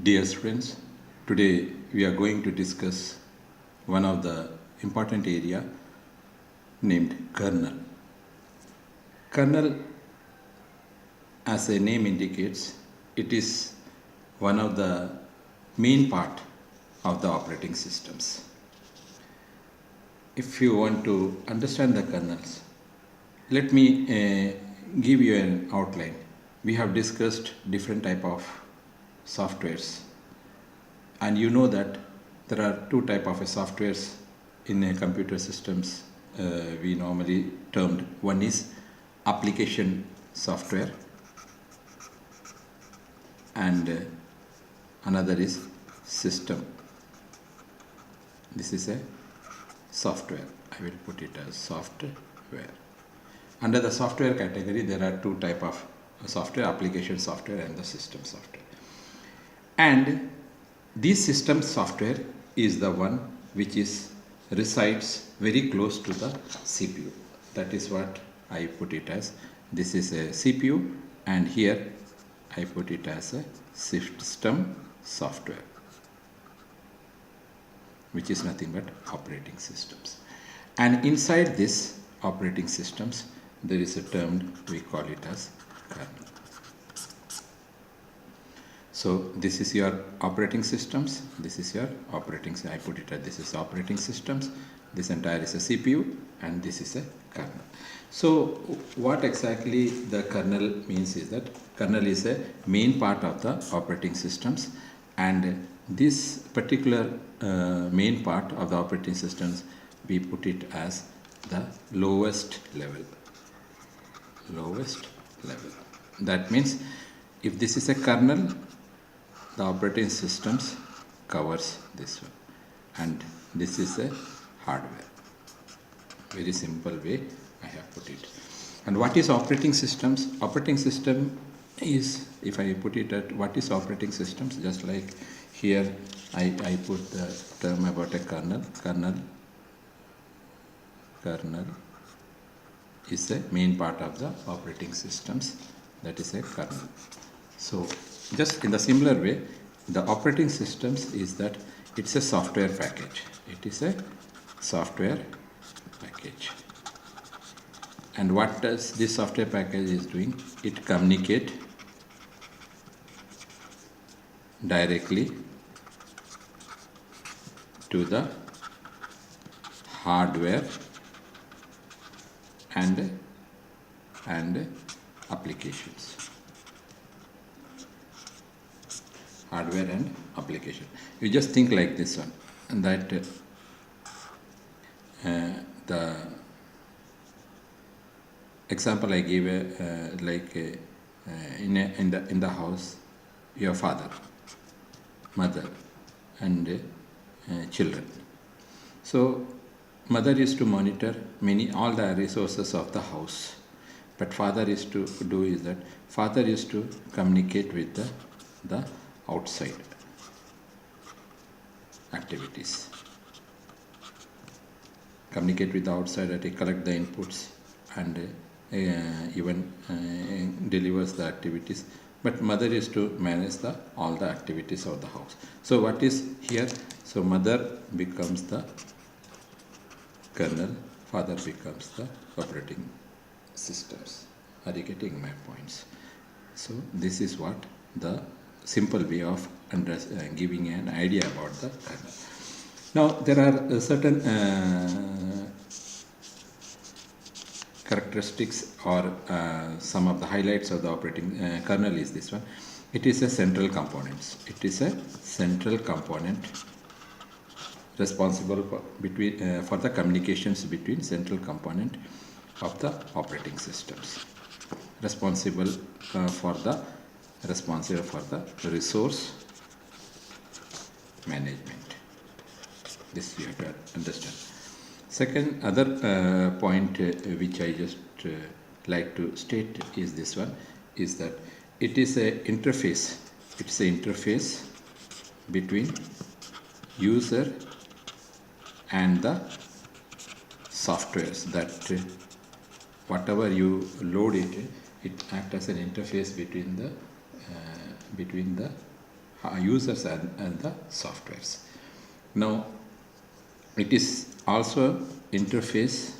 Dear students, today we are going to discuss one of the important area named kernel. Kernel, as a name indicates, it is one of the main part of the operating systems. If you want to understand the kernels, let me give you an outline. We have discussed different type of softwares, and you know that there are two type of softwares in a computer systems. We normally termed, one is application software and another is system. This is a software. I will put it as software. Under the software category, there are two type of software: application software and the system software. And this system software is the one which resides very close to the CPU. That is what I put it as. This is a CPU, and here I put it as a system software, which is nothing but operating systems. And inside this operating systems, there is a term, we call it as kernel. So this is your operating systems, this is your operating, I put it as this is operating systems, this entire is a CPU, and this is a kernel. So what exactly the kernel means is that kernel is a main part of the operating systems, and this particular main part of the operating systems, we put it as the lowest level. Lowest level. That means if this is a kernel, the operating systems covers this one, and this is a hardware. Very simple way I have put it. And what is operating systems? Operating system is, if I put it at what is operating systems, just like here I put the term about a kernel. Kernel is the main part of the operating systems, that is a kernel. So just in the similar way, the operating systems is that it's a software package. It is a software package. And what does this software package is doing? It communicate directly to the hardware and applications. Hardware and application. You just think like this one, and that the example I gave, in the house, your father, mother, and children. So mother is to monitor all the resources of the house, but father is to do is that father is to communicate with the outside activities. Communicate with the outside, that collect the inputs and even delivers the activities. But mother is to manage all the activities of the house. So what is here? So mother becomes the kernel, father becomes the operating systems. Are you getting my points? So this is what the simple way of giving an idea about the kernel. Now there are certain characteristics or some of the highlights of the operating kernel is this one. It is a central component. It is a central component responsible for the communications between central component of the operating systems. Responsible for the resource management. This you have to understand. Second, other point which I just like to state is this one, is that it is a interface. It's an interface between user and the softwares, that whatever you load it acts as an interface between the users and the softwares. Now it is also interface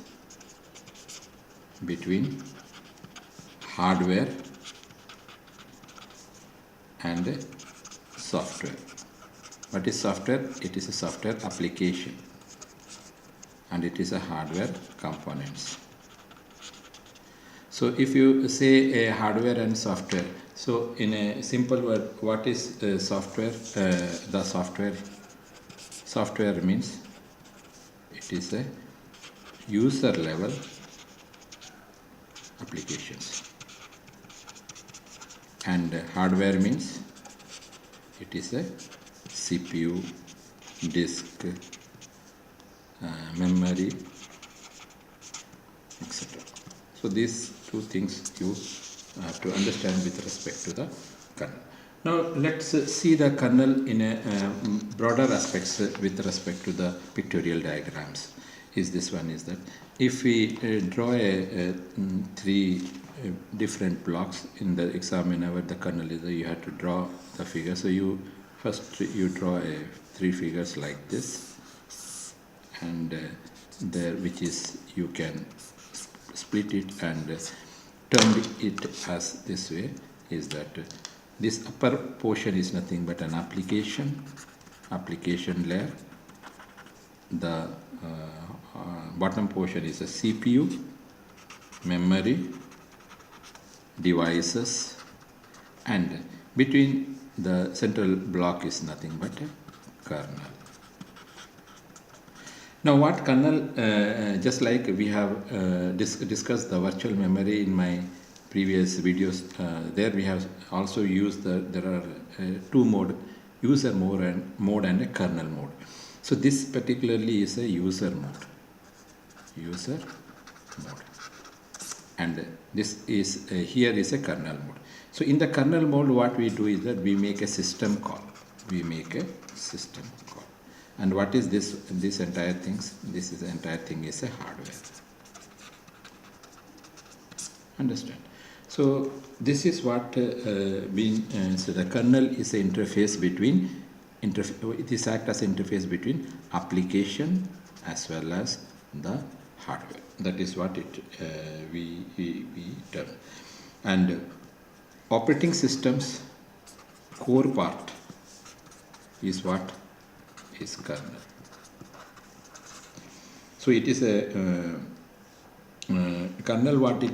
between hardware and software. What is software? It is a software application and it is a hardware components. So if you say a hardware and software, so in a simple word, what is software? The software means it is a user level applications, and hardware means it is a CPU, disk, memory, etc. So these two things you have to understand with respect to the kernel. Now let's see the kernel in a broader aspects with respect to the pictorial diagrams. Is this one is that if we draw three different blocks in the exam, whenever the kernel is, you have to draw the figure. So you first you draw three figures like this, and there which is you can split it and turn it as this way, is that this upper portion is nothing but an application layer. The bottom portion is a CPU, memory, devices, and between the central block is nothing but a kernel. Now what kernel, just like we have discussed the virtual memory in my previous videos, there we have also used there are two mode, user mode and a kernel mode. So this particularly is a user mode, and this is here is a kernel mode. So in the kernel mode, what we do is that we make a system call. And what is this entire things? This is the entire thing is a hardware. Understand? So this is what so the kernel is an interface between it is act as an interface between application as well as the hardware. That is what it we term. And operating systems core part is what is kernel. So it is a kernel, what it